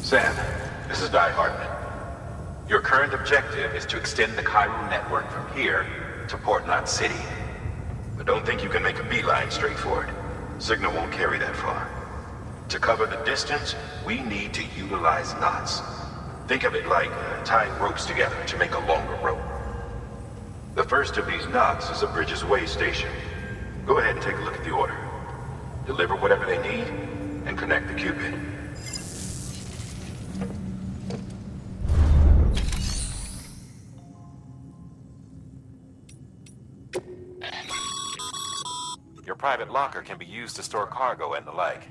Sam, this is Di Hartman. Your current objective is to extend the Chiral network from here to Port Knot City. But don't think you can make a beeline straight for it. Signal won't carry that far. To cover the distance, we need to utilize knots. Think of it like tying ropes together to make a longer rope. The first of these knots is a Bridges Way station. Go ahead and take a look at the order. Deliver whatever they need, and connect the Cupid. Your private locker can be used to store cargo and the like.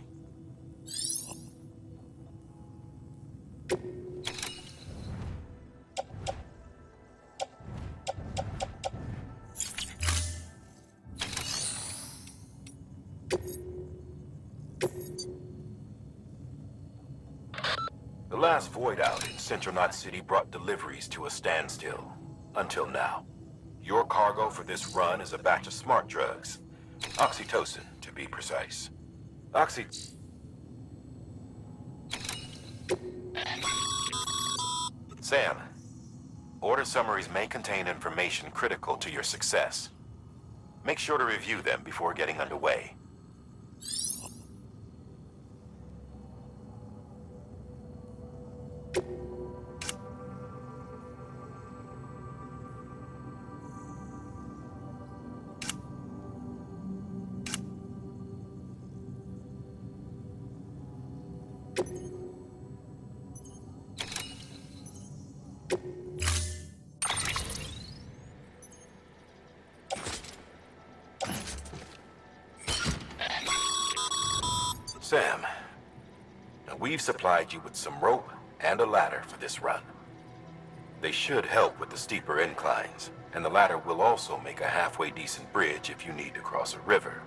The last void out in Central Knot City brought deliveries to a standstill. Until now. Your cargo for this run is a batch of smart drugs. Oxytocin, to be precise. Sam, order summaries may contain information critical to your success. Make sure to review them before getting underway. Sam, now we've supplied you with some rope and a ladder for this run. They should help with the steeper inclines, and the ladder will also make a halfway decent bridge if you need to cross a river.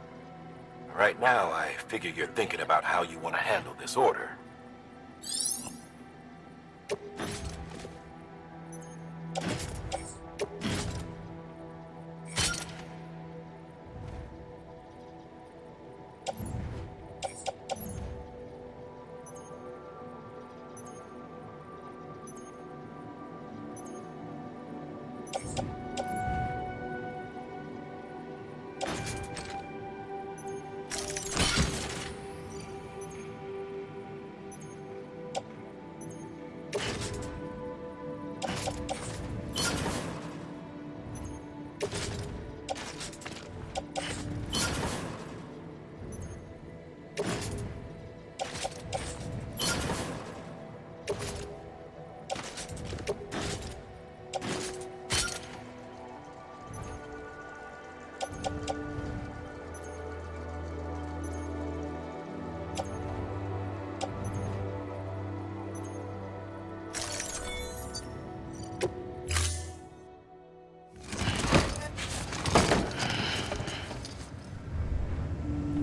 Right now, I figure you're thinking about how you want to handle this order.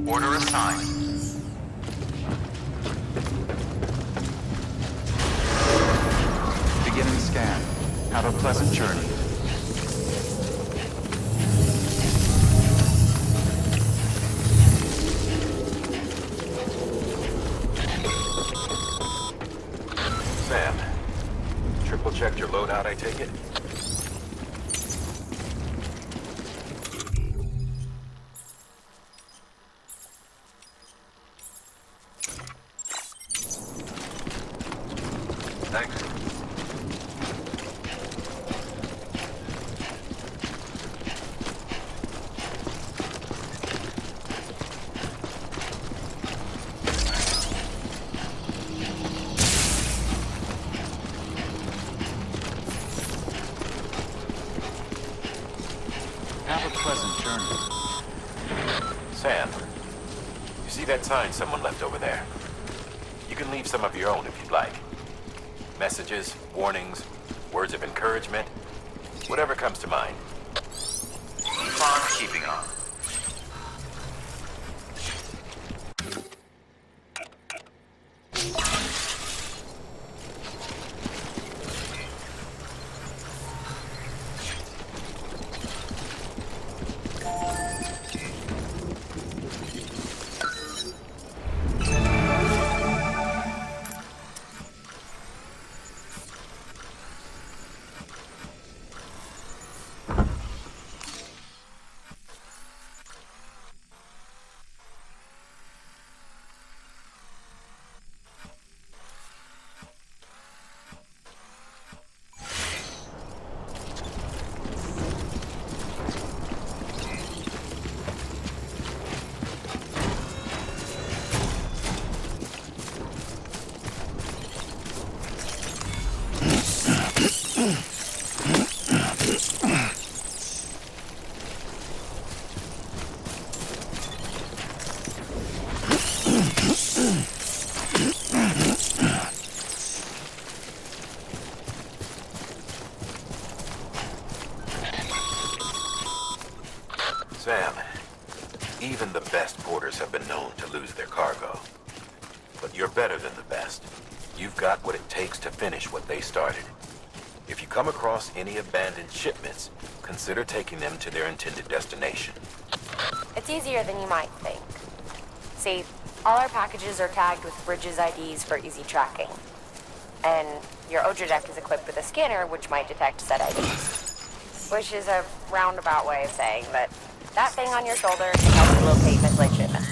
Order assigned. Beginning scan. Have a pleasant journey. Sam, triple checked your loadout, I take it? Thanks. Have a pleasant journey. Sam, you see that sign someone left over there? You can leave some of your own if you'd like. Messages, warnings, words of encouragement, whatever comes to mind. Keep on keeping on. porters have been known to lose their cargo. But you're better than the best. You've got what it takes to finish what they started. If you come across any abandoned shipments, consider taking them to their intended destination. It's easier than you might think. See, all our packages are tagged with Bridges IDs for easy tracking. And your Oja deck is equipped with a scanner which might detect said IDs. Which is a roundabout way of saying that thing on your shoulder can help you locate mislaid shipments.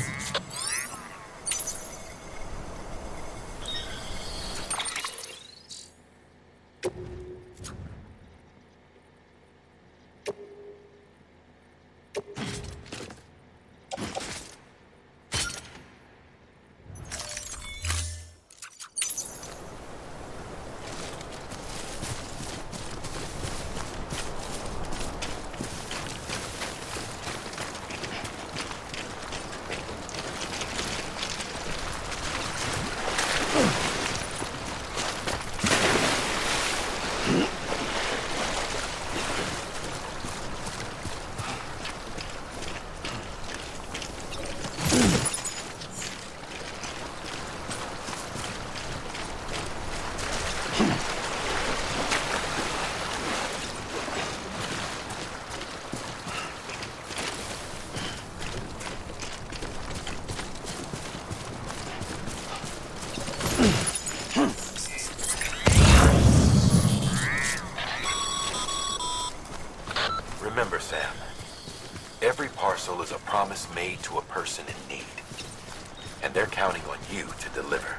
Remember, Sam, every parcel is a promise made to a person in need. And they're counting on you to deliver.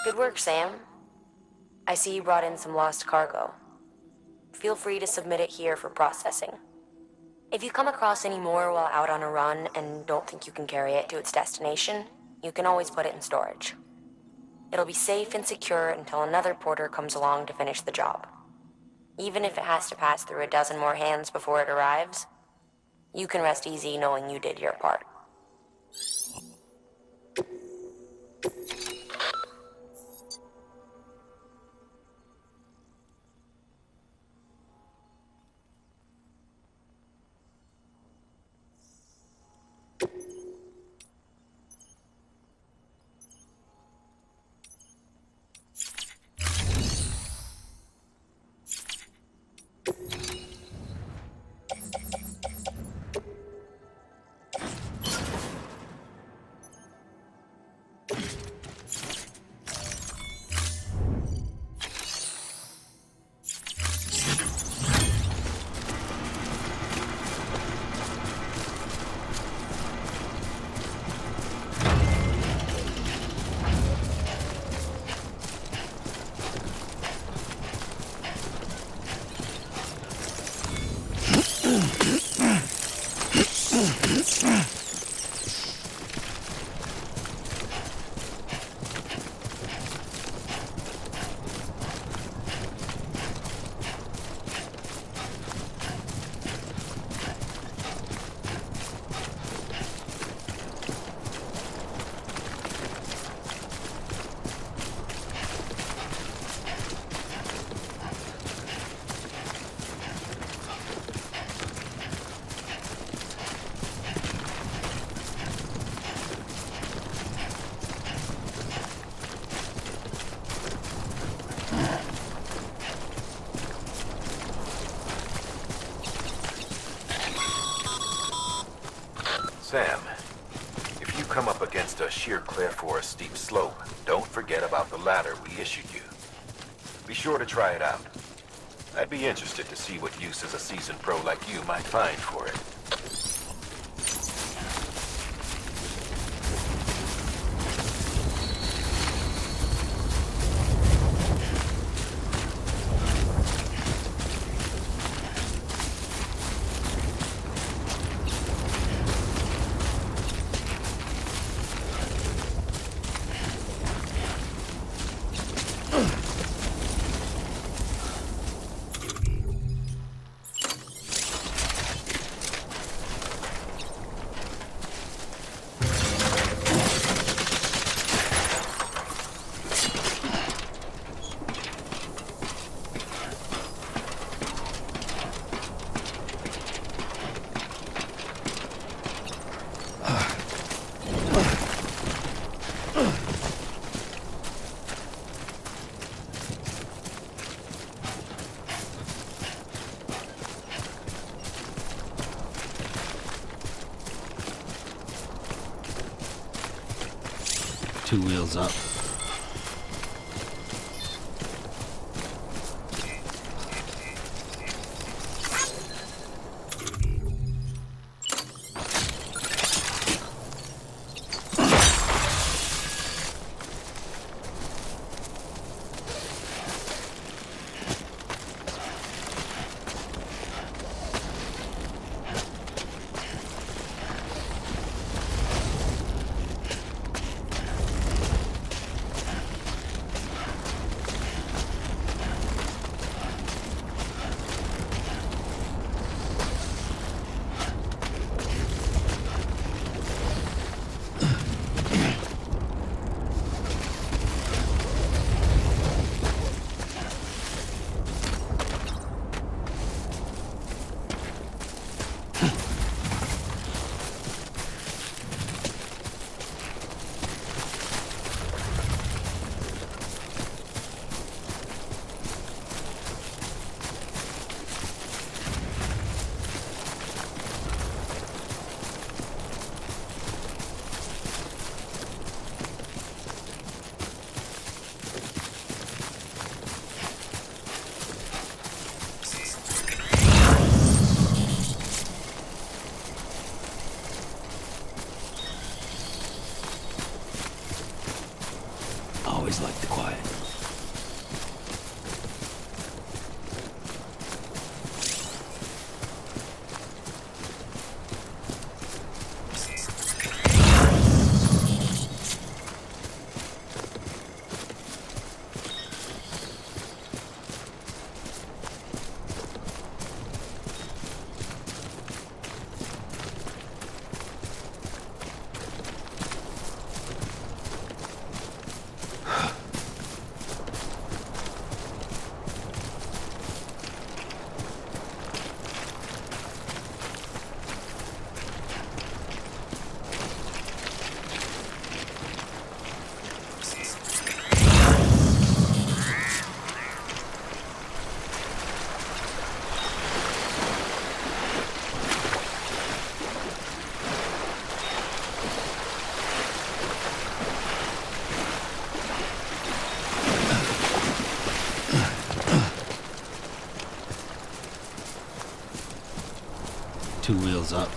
Good work, Sam. I see you brought in some lost cargo. Feel free to submit it here for processing. If you come across any more while out on a run and don't think you can carry it to its destination, you can always put it in storage. It'll be safe and secure until another porter comes along to finish the job. Even if it has to pass through a dozen more hands before it arrives, you can rest easy knowing you did your part. Sam, if you come up against a sheer cliff or a steep slope, don't forget about the ladder we issued you. Be sure to try it out. I'd be interested to see what uses a seasoned pro like you might find for it. Two wheels up. Always like the quiet. Two wheels up.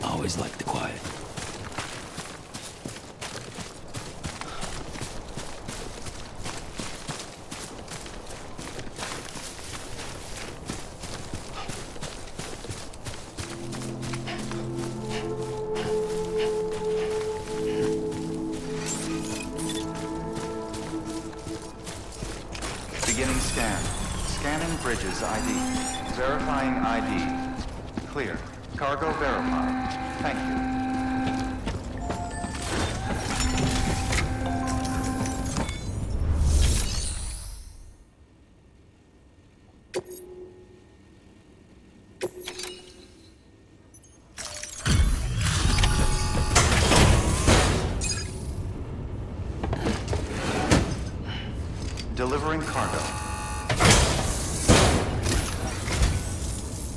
Always like the quiet. Beginning scan. Scanning bridges ID. Verifying ID. Clear. Cargo verified. Thank you. Delivering cargo.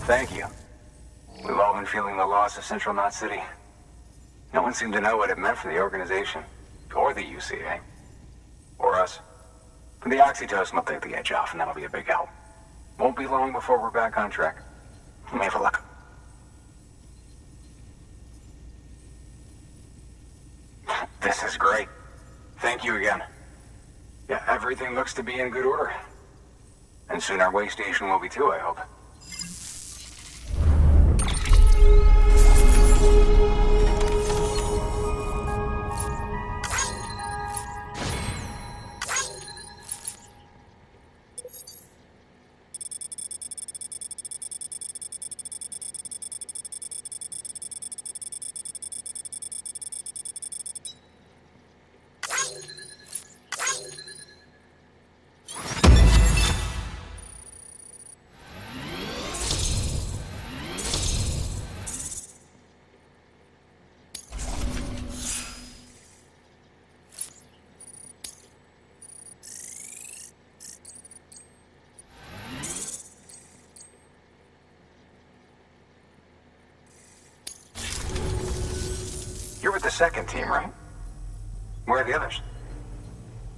Thank you. We've all been feeling the loss of Central Knot City. No one seemed to know what it meant for the organization, or the UCA, or us. The oxytocin will take the edge off, and that'll be a big help. Won't be long before we're back on track. You may have a look. This is great. Thank you again. Yeah, everything looks to be in good order. And soon our way station will be too, I hope. You're with the second team, right? Where are the others?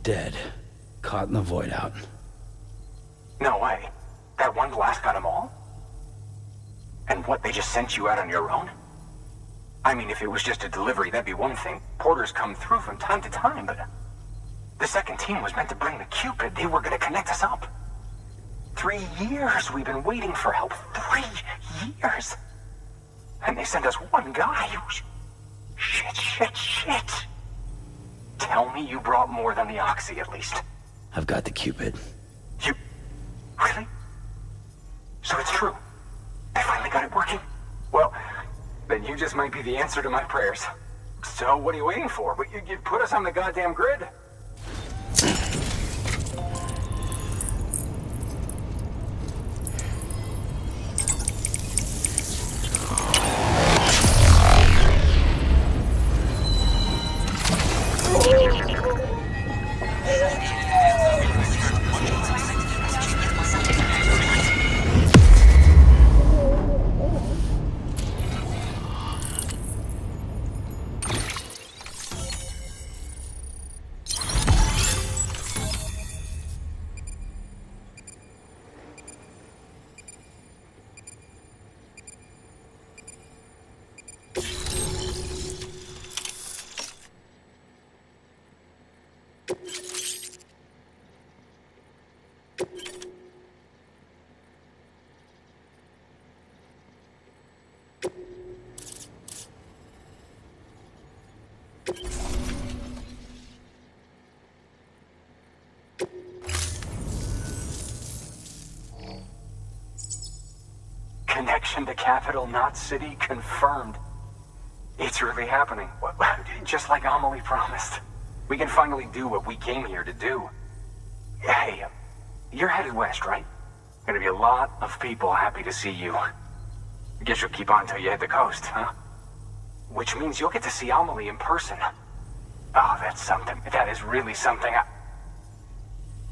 Dead. Caught in the void out. No way. That one blast got them all? And what, they just sent you out on your own? I mean, if it was just a delivery, that'd be one thing. Porters come through from time to time, but... The second team was meant to bring the Cupid. They were gonna connect us up. 3 years we've been waiting for help. 3 years! And they sent us one guy. Shit. Tell me you brought more than the Oxy, at least. I've got the Cupid. You... Really? So it's true. They finally got it working? Well, then you just might be the answer to my prayers. So what are you waiting for? You put us on the goddamn grid. Connection to Capital Knot City confirmed. It's really happening. Just like Amelie promised. We can finally do what we came here to do. Hey, you're headed west, right? Gonna be a lot of people happy to see you. Guess you'll keep on till you hit the coast, huh? Which means you'll get to see Amelie in person. Oh, that's something. That is really something.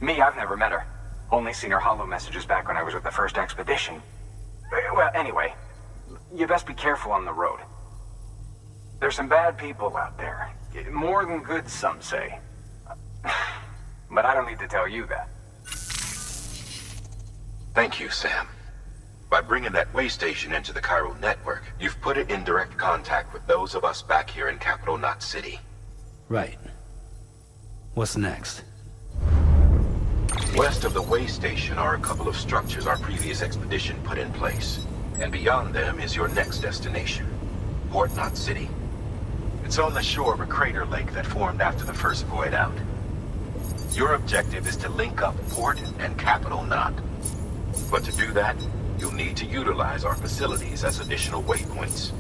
I've never met her. Only seen her holo messages back when I was with the first expedition. Well, anyway, you best be careful on the road. There's some bad people out there. More than good, some say. But I don't need to tell you that. Thank you, Sam. By bringing that way station into the chiral network, you've put it in direct contact with those of us back here in Capital Knot City. Right. What's next? West of the way station are a couple of structures our previous expedition put in place. And beyond them is your next destination, Port Knot City. It's on the shore of a crater lake that formed after the first void out. Your objective is to link up Port and Capital Knot. But to do that, you'll need to utilize our facilities as additional waypoints.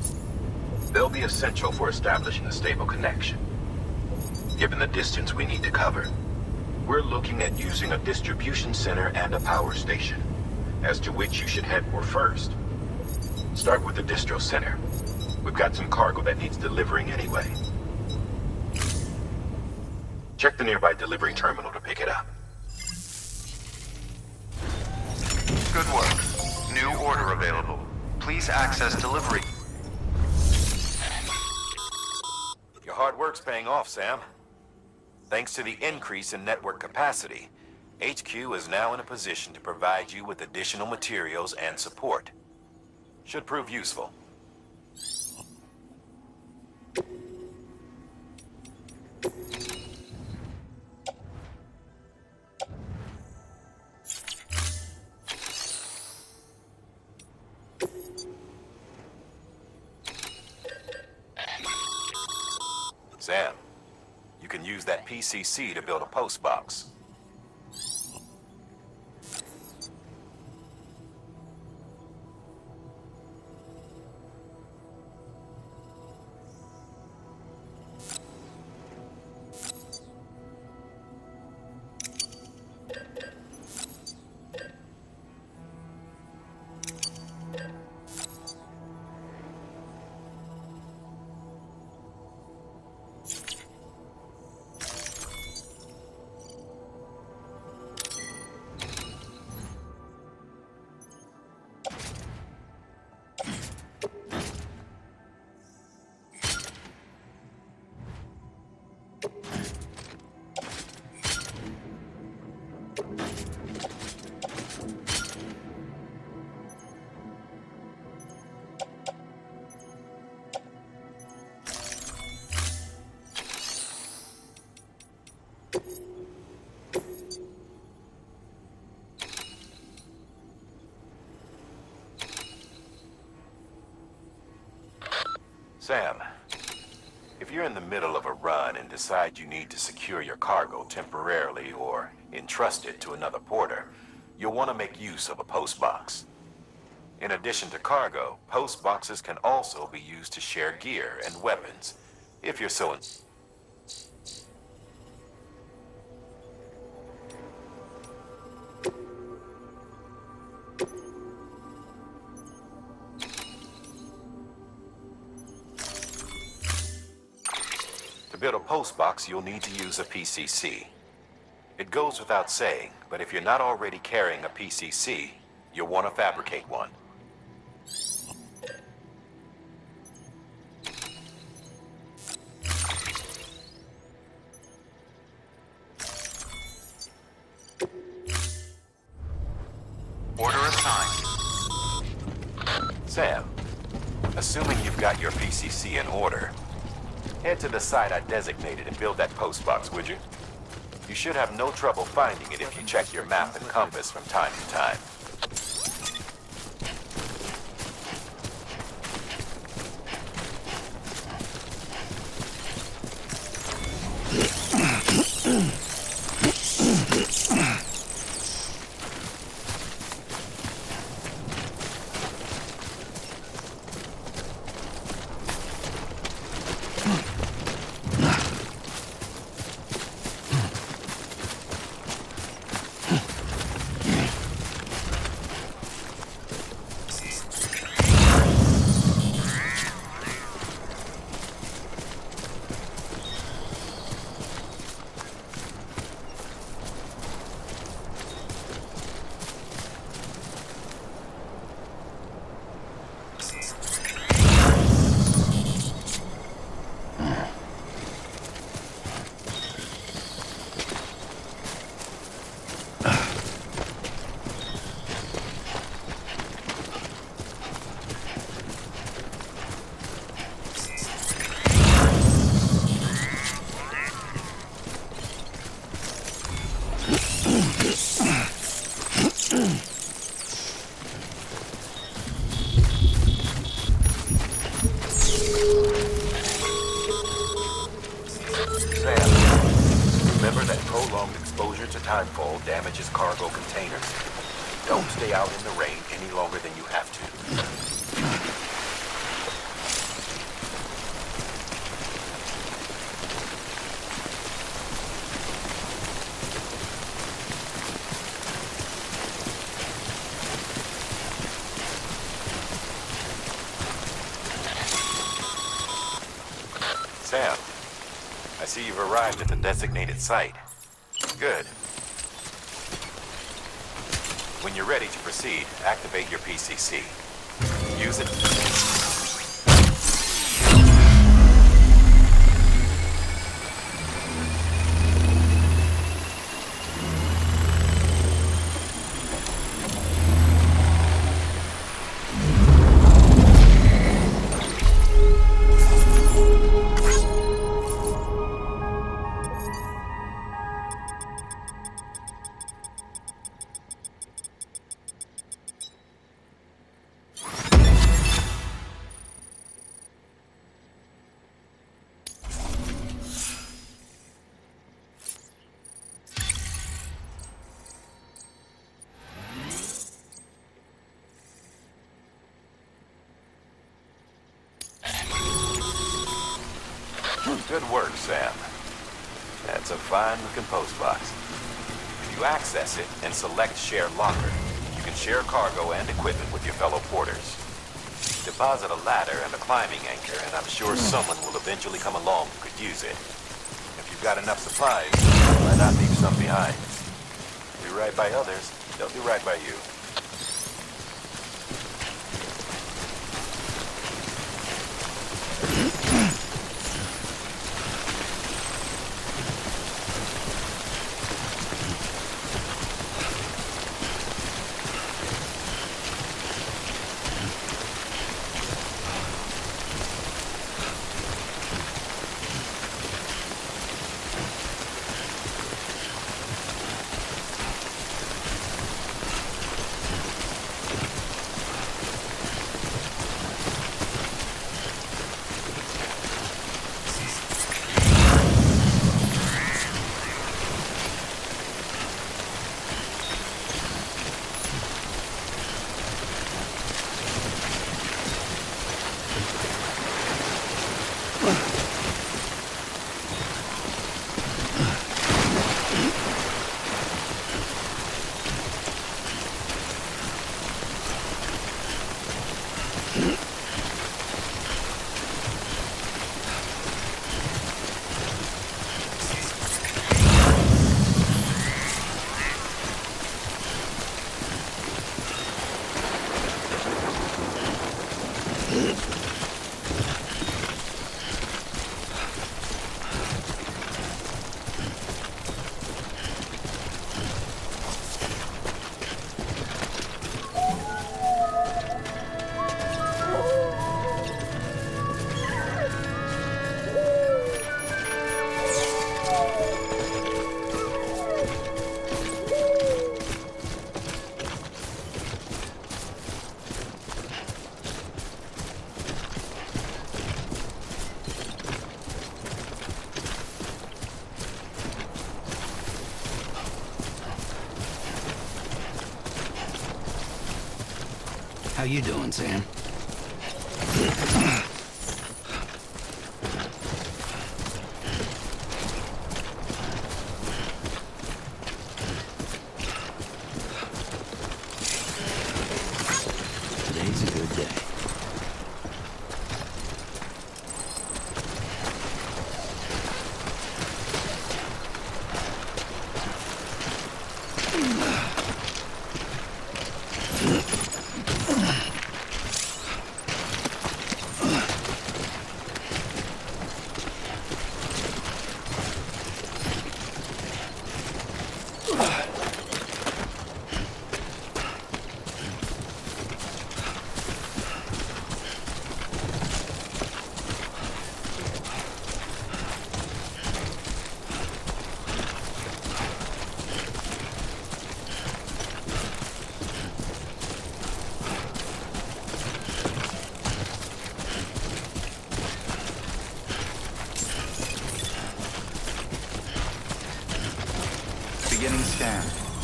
They'll be essential for establishing a stable connection. Given the distance we need to cover, we're looking at using a distribution center and a power station, as to which you should head for first. Start with the distro center. We've got some cargo that needs delivering anyway. Check the nearby delivery terminal to pick it up. Good work. New order available. Please access delivery. Your hard work's paying off, Sam. Thanks to the increase in network capacity, HQ is now in a position to provide you with additional materials and support. Should prove useful. Sam, you can use that PCC to build a post box. Sam, if you're in the middle of a run and decide you need to secure your cargo temporarily or entrust it to another porter, you'll want to make use of a post box. In addition to cargo, post boxes can also be used to share gear and weapons, if you're so To build a post box, you'll need to use a PCC. It goes without saying, but if you're not already carrying a PCC, you'll want to fabricate one. Order assigned. Sam, assuming you've got your PCC in order, head to the site I designated and build that post box, would you? You should have no trouble finding it if you check your map and compass from time to time. rainfall damages cargo containers. Don't stay out in the rain any longer than you have to. Sam, I see you've arrived at the designated site. Good. When you're ready to proceed, activate your PCC. Use it. Good work, Sam. That's a fine-looking post box. If you access it and select Share Locker, you can share cargo and equipment with your fellow porters. Deposit a ladder and a climbing anchor, and I'm sure someone will eventually come along who could use it. If you've got enough supplies, why not leave some behind? Do right by others, they'll do right by you. How you doing, Sam? Today's a good day.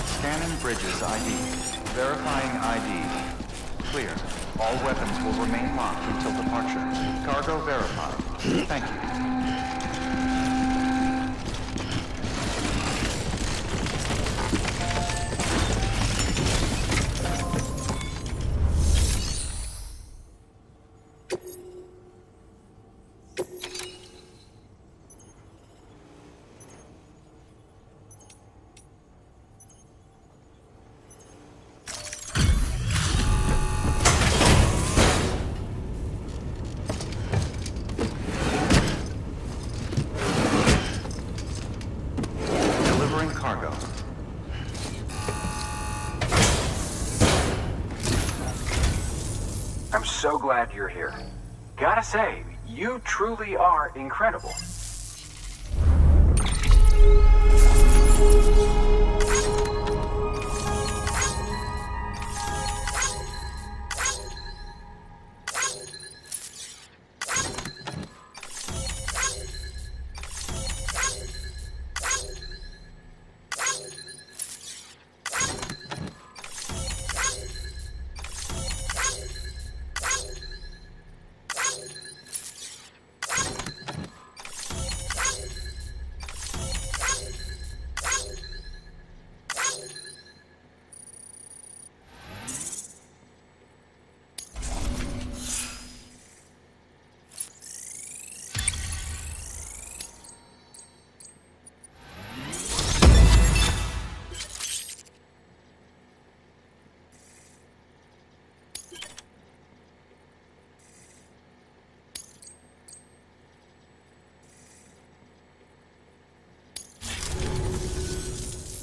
Scanning bridges ID. Verifying ID. Clear. All weapons will remain locked until departure. Cargo verified. Thank you. Cargo. I'm so glad you're here. Gotta say, you truly are incredible.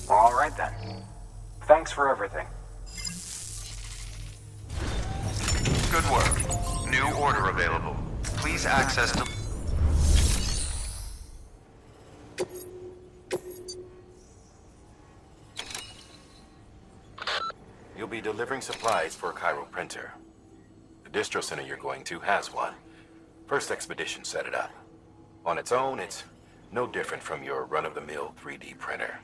All right then. Thanks for everything. Good work. New order available. Please access the... You'll be delivering supplies for a Cairo printer. The distro center you're going to has one. First expedition set it up. On its own, it's no different from your run-of-the-mill 3D printer.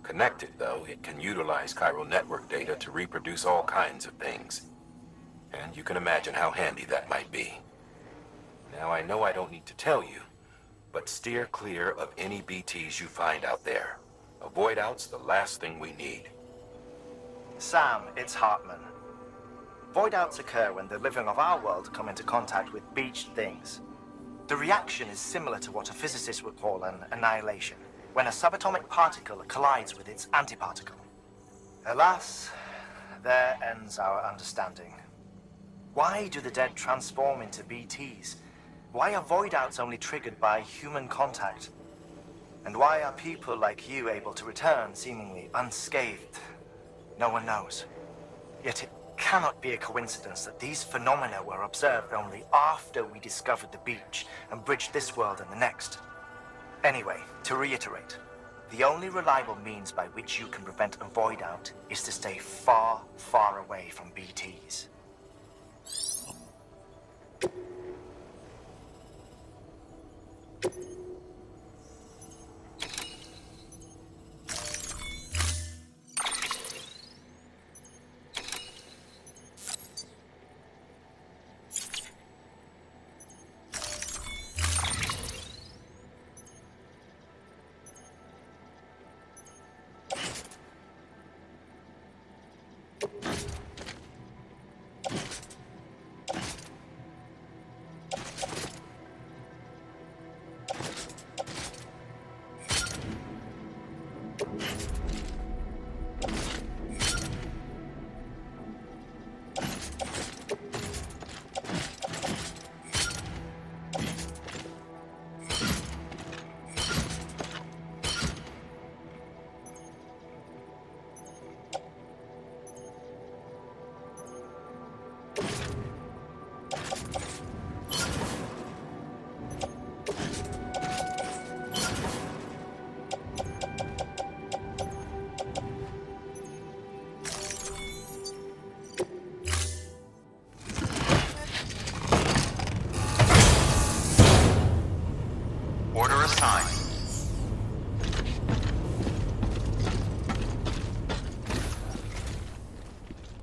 Connected, though, it can utilize Cairo network data to reproduce all kinds of things. And you can imagine how handy that might be. Now, I know I don't need to tell you, but steer clear of any BTs you find out there. Avoid out's the last thing we need. Sam, it's Hartman. Void outs occur when the living of our world come into contact with beached things. The reaction is similar to what a physicist would call an annihilation, when a subatomic particle collides with its antiparticle. Alas, there ends our understanding. Why do the dead transform into BTs? Why are void outs only triggered by human contact? And why are people like you able to return seemingly unscathed? No one knows. Yet it cannot be a coincidence that these phenomena were observed only after we discovered the beach and bridged this world and the next. Anyway, to reiterate, the only reliable means by which you can prevent a void out is to stay far, far away from BTs. Order assigned.